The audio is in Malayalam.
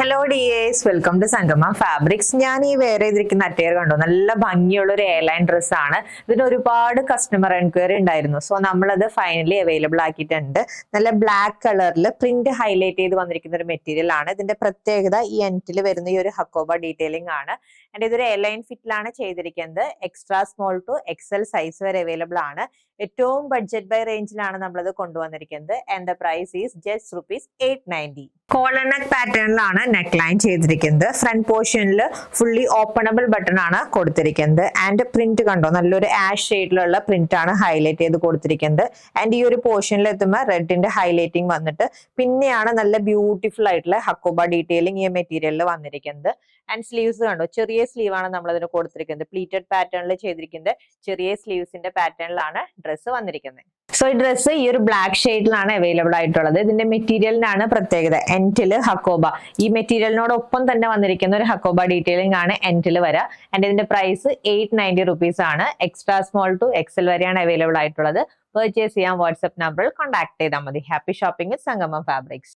ഹലോ ഡിയേഴ്സ്, വെൽക്കം ടു സംഗമ ഫാബ്രിക്സ്. ഞാൻ ഈ വെയർ ചെയ്തിരിക്കുന്ന അറ്റയർ കണ്ടോ, നല്ല ഭംഗിയുള്ള ഒരു എയർലൈൻ ഡ്രസ് ആണ്. ഇതിന് ഒരുപാട് കസ്റ്റമർ എൻക്വയറി ഉണ്ടായിരുന്നു. സോ നമ്മളത് ഫൈനലി അവൈലബിൾ ആക്കിയിട്ടുണ്ട്. നല്ല ബ്ലാക്ക് കളറിൽ പ്രിന്റ് ഹൈലൈറ്റ് ചെയ്ത് വന്നിരിക്കുന്ന ഒരു മെറ്റീരിയൽ ആണ്. ഇതിന്റെ പ്രത്യേകത ഈ എൻഡിൽ വരുന്ന ഈ ഒരു ഹക്കോബ ഡീറ്റെയിലിംഗ് ആണ്. ആൻഡ് ഇതൊരു എയർലൈൻ ഫിറ്റിലാണ് ചെയ്തിരിക്കുന്നത്. Extra small to XL size വരെ അവൈലബിൾ ആണ്. ഏറ്റവും ബഡ്ജറ്റ് ബൈ റേഞ്ചിലാണ് നമ്മളത് കൊണ്ടുവന്നിരിക്കുന്നത്. And the price is just ₹890. Collar neck പാറ്റേണിലാണ് നെക്ക് ലൈൻ ചെയ്തിരിക്കുന്നത്. ഫ്രണ്ട് പോർഷനിൽ ഫുള്ളി ഓപ്പണബിൾ ബട്ടൺ ആണ് കൊടുത്തിരിക്കുന്നത്. ആൻഡ് പ്രിന്റ് കണ്ടോ, നല്ലൊരു ആഷ് ഷെയ്ഡിലുള്ള പ്രിന്റ് ആണ് ഹൈലൈറ്റ് ചെയ്ത് കൊടുത്തിരിക്കുന്നത്. ആൻഡ് ഈ ഒരു പോർഷനിൽ എത്തുമ്പോൾ റെഡിന്റെ ഹൈലൈറ്റിംഗ് വന്നിട്ട് പിന്നെയാണ് നല്ല ബ്യൂട്ടിഫുൾ ആയിട്ടുള്ള ഹക്കോബ ഡീറ്റെയിലിംഗ് ഈ മെറ്റീരിയലിൽ വന്നിരിക്കുന്നത്. ആൻഡ് സ്ലീവ്സ് കണ്ടോ, ചെറിയ സ്ലീവ് ആണ് നമ്മൾ അതിന് കൊടുത്തിരിക്കുന്നത്. പ്ലീറ്റഡ് പാറ്റേണിൽ ചെയ്തിരിക്കുന്നത്. ചെറിയ സ്ലീവ്സിന്റെ പാറ്റേണിലാണ് ഡ്രസ്സ് വന്നിരിക്കുന്നത്. സോ ഈ ഡ്രസ്സ് ഈ ഒരു ബ്ലാക്ക് ഷെയ്ഡിലാണ് അവൈലബിൾ ആയിട്ടുള്ളത്. ഇതിന്റെ മെറ്റീരിയലിനാണ് പ്രത്യേകത. എൻഡില് ഹക്കോബ, ഈ മെറ്റീരിയലിനോടൊപ്പം തന്നെ വന്നിരിക്കുന്ന ഒരു ഹക്കോബ ഡീറ്റെയിലിംഗ് ആണ് എൻഡിൽ വരിക. ആൻഡ് ഇതിന്റെ പ്രൈസ് ₹890 ആണ്. എക്സ്ട്രാ സ്മോൾ ടു എക്സൽ വരെയാണ് അവൈലബിൾ ആയിട്ടുള്ളത്. പർച്ചേസ് ചെയ്യാൻ വാട്സ്ആപ്പ് നമ്പറിൽ കോൺടാക്ട് ചെയ്താൽ മതി. ഹാപ്പി ഷോപ്പിംഗ് വിത്ത് സംഗമം ഫാബ്രിക്സ്.